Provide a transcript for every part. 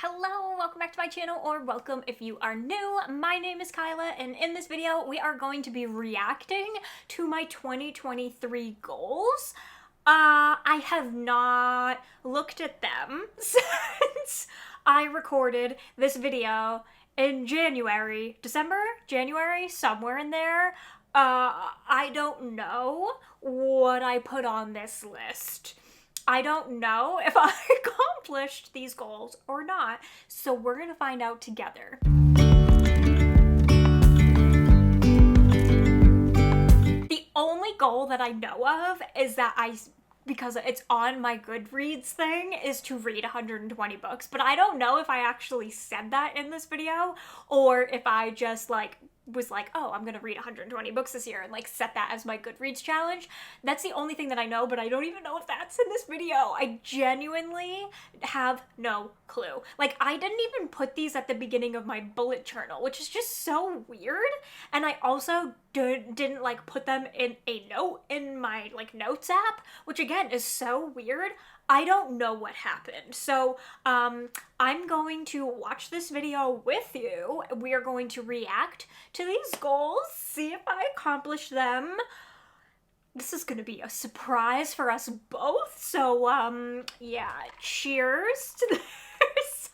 Hello, welcome back to my channel, or welcome if you are new. My name is Kyla, and in this video, we are going to be reacting to my 2023 goals. I have not looked at them since I recorded this video in January, somewhere in there. I don't know what I put on this list. I don't know if I accomplished these goals or not, so we're gonna find out together. The only goal that I know of is that because it's on my Goodreads thing, is to read 120 books, but I don't know if I actually said that in this video, or if I just was like, oh, I'm gonna read 120 books this year and set that as my Goodreads challenge. That's the only thing that I know, but I don't even know if that's in this video. I genuinely have no clue. I didn't even put these at the beginning of my bullet journal, which is just so weird. And I also didn't put them in a note in my notes app, which again is so weird. I don't know what happened. So I'm going to watch this video with you. We are going to react to these goals, see if I accomplish them. This is gonna be a surprise for us both. So yeah, cheers to this.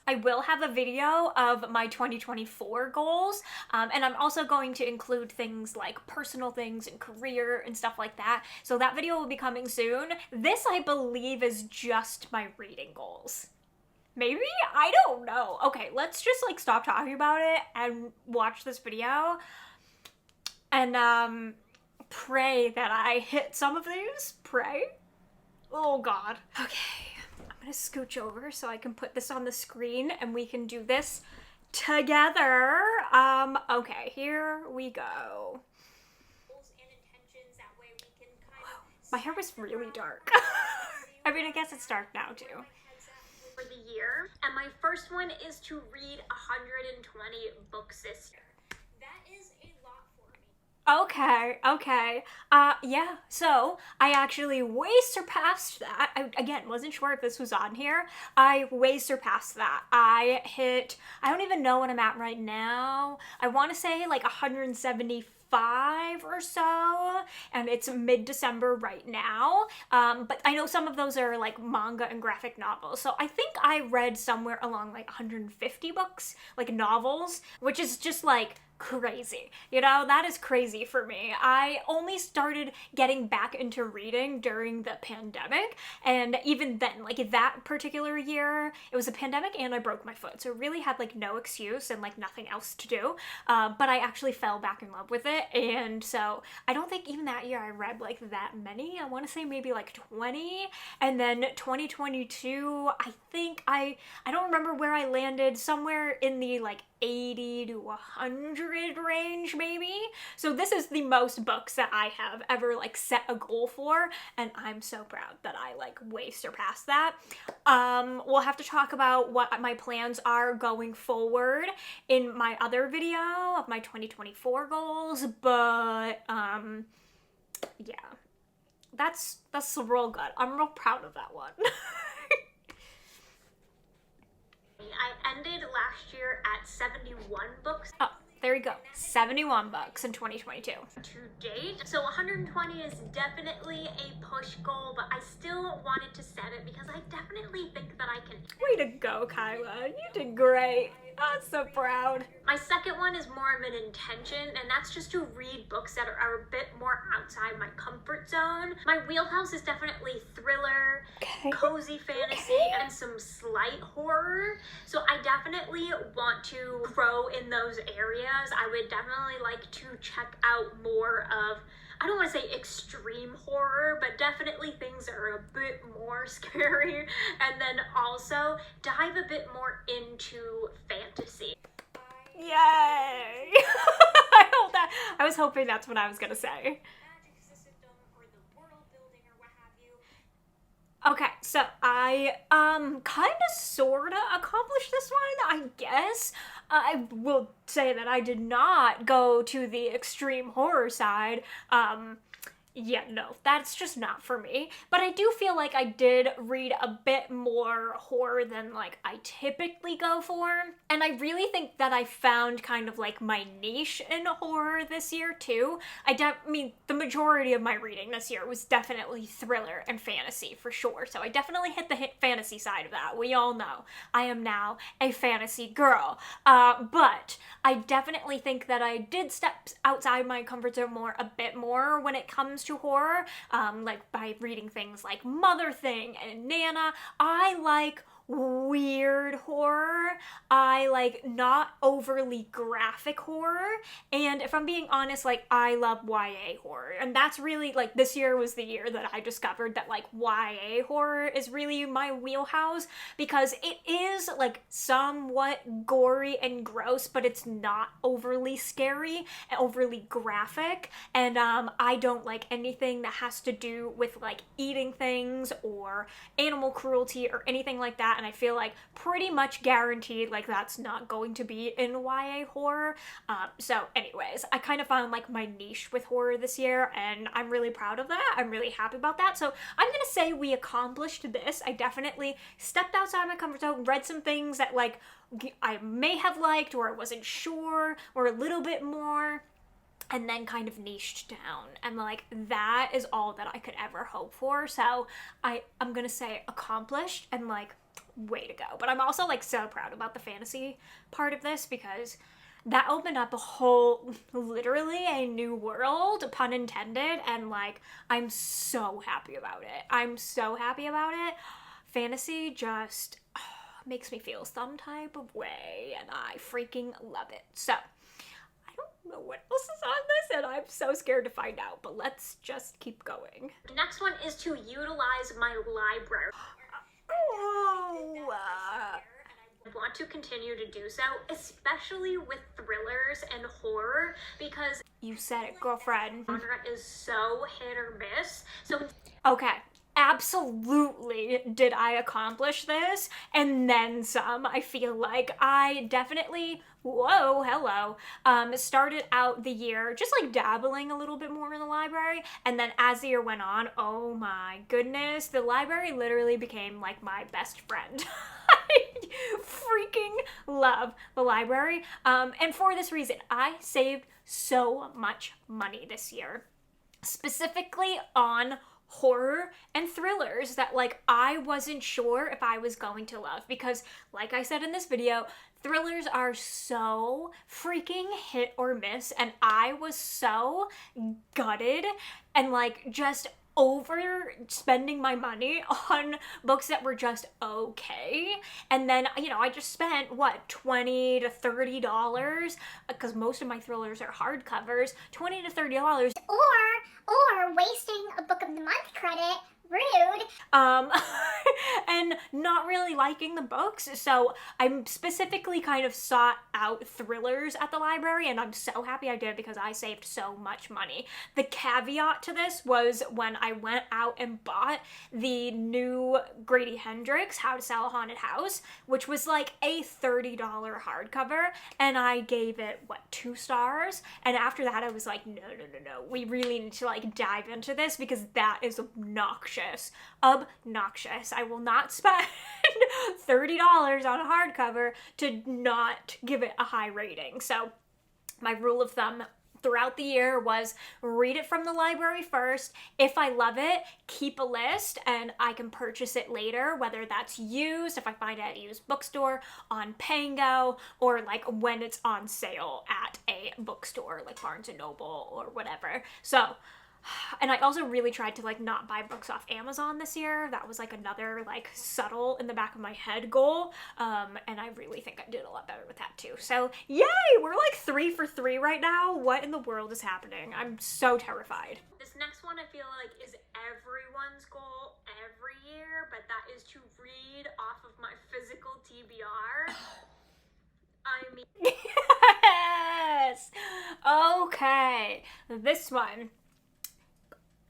I will have a video of my 2024 goals, and I'm also going to include things like personal things and career and stuff like that. So that video will be coming soon. This, I believe, is just my reading goals. Maybe? I don't know. Okay, let's just stop talking about it and watch this video and pray that I hit some of these. Pray. Oh God. Okay. I'm gonna scooch over so I can put this on the screen and we can do this together. Okay, here we go. My hair was really dark. I mean, I guess it's dark now too. For the year, and my first one is to read 120 books this year. That is a lot for me. Okay. Yeah, so I actually way surpassed that. I, again, wasn't sure if this was on here. I way surpassed that. I don't even know what I'm at right now. I want to say 175 or so, and it's mid-December right now. But I know some of those are manga and graphic novels. So I think I read somewhere along 150 books, novels, which is just crazy. You know, that is crazy for me. I only started getting back into reading during the pandemic, and even then, that particular year, it was a pandemic and I broke my foot, so I really had no excuse and nothing else to do. But I actually fell back in love with it, and so I don't think even that year I read that many. I want to say maybe 20, and then 2022, I think I don't remember where I landed, somewhere in the 80 to 100 range maybe. So this is the most books that I have ever set a goal for, and I'm so proud that I way surpassed that. We'll have to talk about what my plans are going forward in my other video of my 2024 goals, but yeah, that's real good. I'm real proud of that one. I ended last year at 71 books. Oh, there we go. 71 books in 2022. To date. So 120 is definitely a push goal, but I still wanted to set it because I definitely think that I can. Way to go, Kyla. You did great. I'm so proud. My second one is more of an intention, and that's just to read books that are a bit more outside my comfort zone. My wheelhouse is definitely thriller, cozy fantasy, and some slight horror. So I definitely want to grow in those areas. I would definitely like to check out more of, I don't want to say extreme horror, but definitely things that are a bit more scary, and then also dive a bit more into fantasy. Yay! I was hoping that's what I was gonna say. Okay, so I kind of sorta accomplished this one, I guess. I will say that I did not go to the extreme horror side. Yeah, no, that's just not for me. But I do feel like I did read a bit more horror than like I typically go for. And I really think that I found kind of like my niche in horror this year too. I mean, the majority of my reading this year was definitely thriller and fantasy for sure. So I definitely hit the fantasy side of that. We all know I am now a fantasy girl. But I definitely think that I did step outside my comfort zone a bit more when it comes to horror, like by reading things like Mother Thing and Nana. I like weird horror. I like not overly graphic horror. And if I'm being honest, like I love YA horror. And that's really like this year was the year that I discovered that like YA horror is really my wheelhouse because it is like somewhat gory and gross, but it's not overly scary and overly graphic. And I don't like anything that has to do with like eating things or animal cruelty or anything like that. And I feel like pretty much guaranteed like that's not going to be in YA horror. So anyways, I kind of found like my niche with horror this year and I'm really proud of that. I'm really happy about that. So I'm gonna say we accomplished this. I definitely stepped outside my comfort zone, read some things that like I may have liked or I wasn't sure or a little bit more, and then kind of niched down. And like that is all that I could ever hope for. So I'm gonna say accomplished and like way to go. But I'm also like so proud about the fantasy part of this because that opened up a whole, literally a new world, pun intended, and like I'm so happy about it. I'm so happy about it. Fantasy just makes me feel some type of way and I freaking love it. So I don't know what else is on this and I'm so scared to find out, but let's just keep going. The next one is to utilize my library. I want to continue to do so, especially with thrillers and horror, because you said it, girlfriend, genre is so hit or miss. So okay, absolutely did I accomplish this and then some. I feel like I definitely started out the year just like dabbling a little bit more in the library, and then as the year went on, oh my goodness, the library literally became like my best friend. I freaking love the library, and for this reason I saved so much money this year, specifically on horror and thrillers that like I wasn't sure if I was going to love, because like I said in this video, thrillers are so freaking hit or miss, and I was so gutted and like just over spending my money on books that were just okay. And then, you know, I just spent what, $20 to $30, because most of my thrillers are hardcovers, $20 to $30, or wasting a book of the month credit. Rude. And not really liking the books. So I specifically kind of sought out thrillers at the library, and I'm so happy I did because I saved so much money. The caveat to this was when I went out and bought the new Grady Hendrix How to Sell a Haunted House, which was like a $30 hardcover, and I gave it, what, 2 stars? And after that I was like, no, we really need to like dive into this because that is obnoxious. I will not spend $30 on a hardcover to not give it a high rating. So my rule of thumb throughout the year was read it from the library first. If I love it, keep a list and I can purchase it later, whether that's used, if I find it at a used bookstore, on Pango, or like when it's on sale at a bookstore like Barnes & Noble or whatever. So, and I also really tried to like not buy books off Amazon this year. That was like another like subtle in the back of my head goal. And I really think I did a lot better with that too. So yay, we're like 3 for 3 right now. What in the world is happening? I'm so terrified. This next one I feel like is everyone's goal every year, but that is to read off of my physical TBR. I mean, yes. Okay, this one.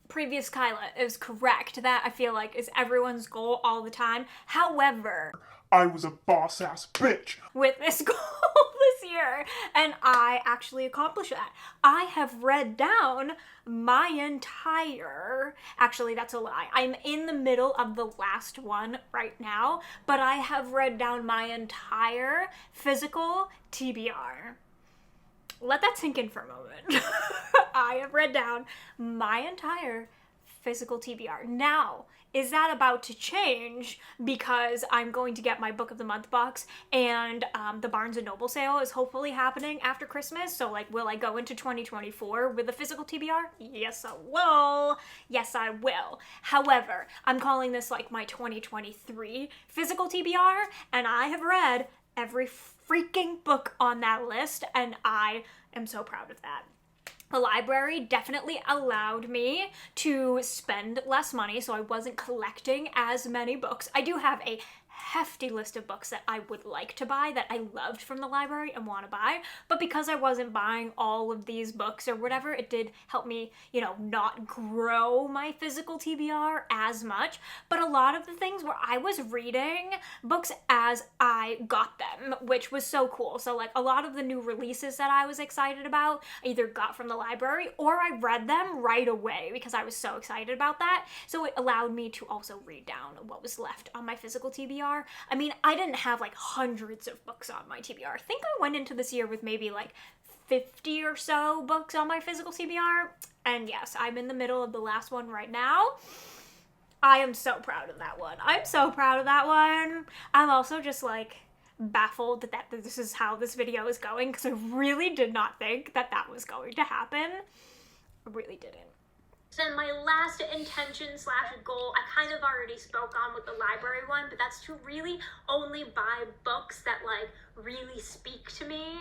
Previous Kyla is correct. That I feel like is everyone's goal all the time. However, I was a boss ass bitch with this goal this year. And I actually accomplished that. I have read down my entire, actually that's a lie, I'm in the middle of the last one right now, but I have read down my entire physical TBR. Let that sink in for a moment. I have read down my entire physical TBR. Now, is that about to change because I'm going to get my Book of the Month box and the Barnes & Noble sale is hopefully happening after Christmas? So, like, will I go into 2024 with a physical TBR? Yes, I will. Yes, I will. However, I'm calling this, like, my 2023 physical TBR, and I have read every freaking book on that list, and I am so proud of that. The library definitely allowed me to spend less money, so I wasn't collecting as many books. I do have a hefty list of books that I would like to buy that I loved from the library and want to buy, but because I wasn't buying all of these books or whatever, it did help me, you know, not grow my physical TBR as much. But a lot of the things where I was reading books as I got them, which was so cool. So like a lot of the new releases that I was excited about, I either got from the library or I read them right away because I was so excited about that. So it allowed me to also read down what was left on my physical TBR. I mean, I didn't have like hundreds of books on my TBR. I think I went into this year with maybe like 50 or so books on my physical TBR. And yes, I'm in the middle of the last one right now. I am so proud of that one. I'm so proud of that one. I'm also just like baffled that this is how this video is going because I really did not think that that was going to happen. I really didn't. So my last intention/goal, I kind of already spoke on with the library one, but that's to really only buy books that like really speak to me,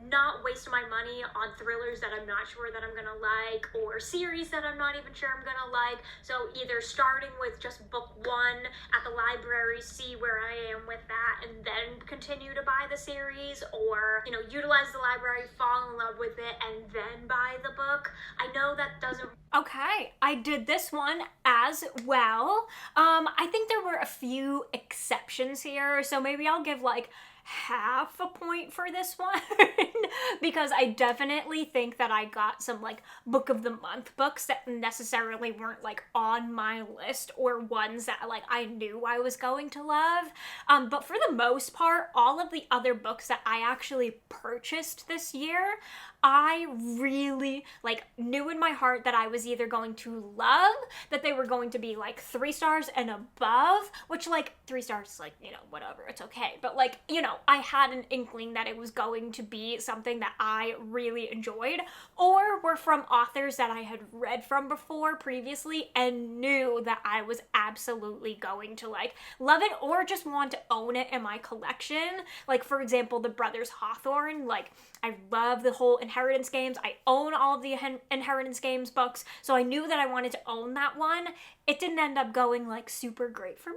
not waste my money on thrillers that I'm not sure that I'm gonna like, or series that I'm not even sure I'm gonna like. So either starting with just book one at the library, see where I am with that, and then continue to buy the series, or, you know, utilize the library, fall in love with it, and then buy the book. I know that doesn't... Okay, I did this one as well. I think there were a few exceptions here, so maybe I'll give like half a point for this one because I definitely think that I got some like Book of the Month books that necessarily weren't like on my list or ones that like I knew I was going to love. But for the most part, all of the other books that I actually purchased this year, I really like knew in my heart that I was either going to love, that they were going to be like 3 stars and above, which like 3 stars is like, you know, whatever, it's okay. But like, you know, I had an inkling that it was going to be something that I really enjoyed, or were from authors that I had read from before previously and knew that I was absolutely going to like love it or just want to own it in my collection. Like for example, the Brothers Hawthorne, like I love the whole Inheritance Games. I own all of the Inheritance Games books, so I knew that I wanted to own that one. It didn't end up going like super great for me.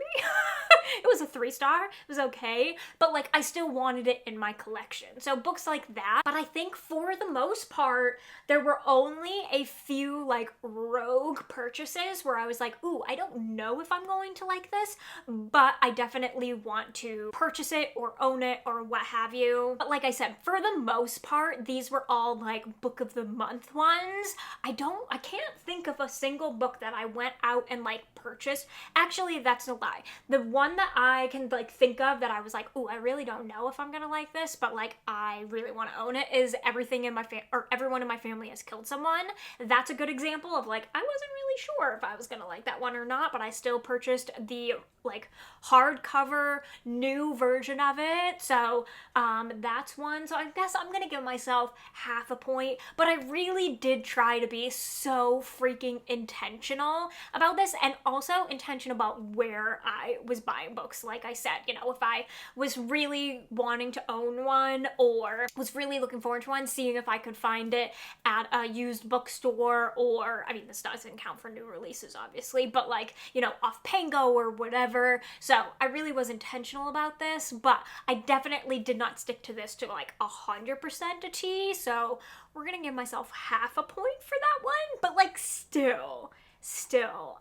It was a 3 star, it was okay, but like I still wanted it in my collection. So books like that, but I think for the most part, there were only a few like rogue purchases where I was like, ooh, I don't know if I'm going to like this, but I definitely want to purchase it or own it or what have you. But like I said, for the most part, these were all like Book of the Month ones. I can't think of a single book that I went out and like purchased. Actually, that's a lie. The one that I can like think of that I was like, ooh, I really don't know if I'm gonna like this, but like I really want to own it is Everything in My Everyone in My Family Has Killed Someone. That's a good example of like I wasn't really sure if I was gonna like that one or not, but I still purchased the like hardcover new version of it. So that's one. So I guess I'm gonna give myself half a point, but I really did try to be so freaking intentional about this, and also intentional about where I was buying books. Like I said, you know, if I was really wanting to own one or was really looking forward to one, seeing if I could find it at a used bookstore, or I mean this doesn't count for new releases obviously, but like, you know, off Pango or whatever. So I really was intentional about this, but I definitely did not stick to this to like 100% a T, so we're gonna give myself half a point for that one. But like still,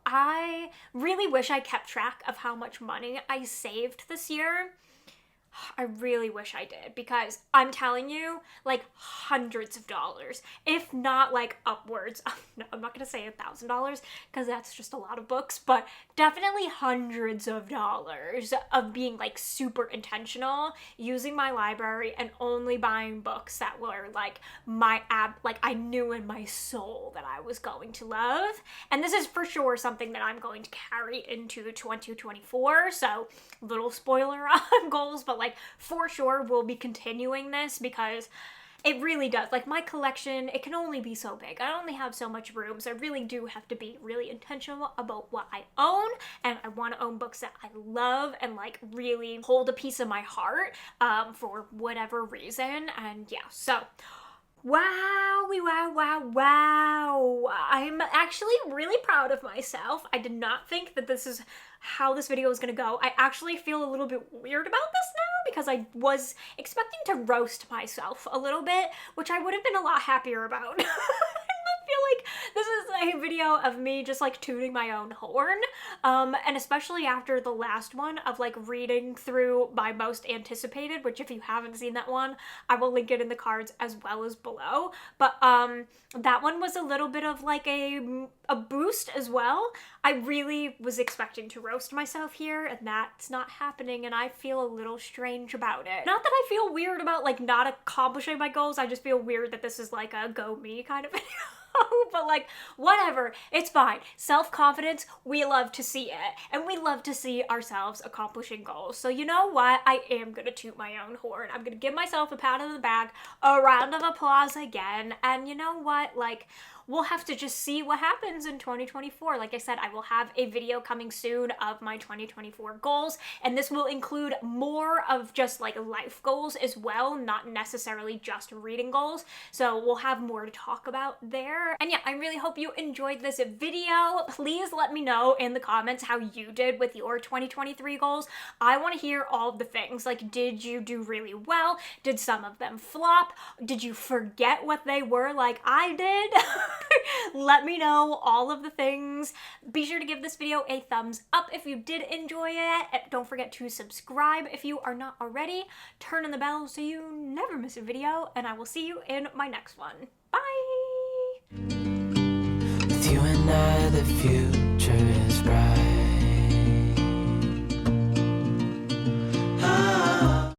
I really wish I kept track of how much money I saved this year. I really wish I did, because I'm telling you, like, hundreds of dollars, if not like upwards. No, I'm not gonna say $1,000 because that's just a lot of books, but definitely hundreds of dollars of being like super intentional, using my library and only buying books that were like like I knew in my soul that I was going to love. And this is for sure something that I'm going to carry into 2024. So, little spoiler on goals, but like for sure we'll be continuing this, because it really does, like, my collection, it can only be so big. I only have so much room, so I really do have to be really intentional about what I own, and I want to own books that I love and like really hold a piece of my heart for whatever reason. And yeah, so wow, I'm actually really proud of myself. I did not think that this is how this video was gonna go. I actually feel a little bit weird about this now, because I was expecting to roast myself a little bit, which I would have been a lot happier about. I feel like this is a video of me just like tooting my own horn, and especially after the last one of like reading through my most anticipated, which if you haven't seen that one, I will link it in the cards as well as below. But that one was a little bit of like a boost as well. I really was expecting to roast myself here, and that's not happening, and I feel a little strange about it. Not that I feel weird about like not accomplishing my goals, I just feel weird that this is like a go me kind of video. But like, whatever, it's fine. Self-confidence, we love to see it, and we love to see ourselves accomplishing goals. So you know what, I am gonna toot my own horn. I'm gonna give myself a pat on the back, a round of applause again, and you know what, like, we'll have to just see what happens in 2024. Like I said, I will have a video coming soon of my 2024 goals, and this will include more of just like life goals as well, not necessarily just reading goals. So we'll have more to talk about there. And yeah, I really hope you enjoyed this video. Please let me know in the comments how you did with your 2023 goals. I want to hear all of the things. Like, did you do really well? Did some of them flop? Did you forget what they were like I did? Let me know all of the things. Be sure to give this video a thumbs up if you did enjoy it. And don't forget to subscribe if you are not already. Turn on the bell so you never miss a video, and I will see you in my next one. Bye! With you and I, the future is bright.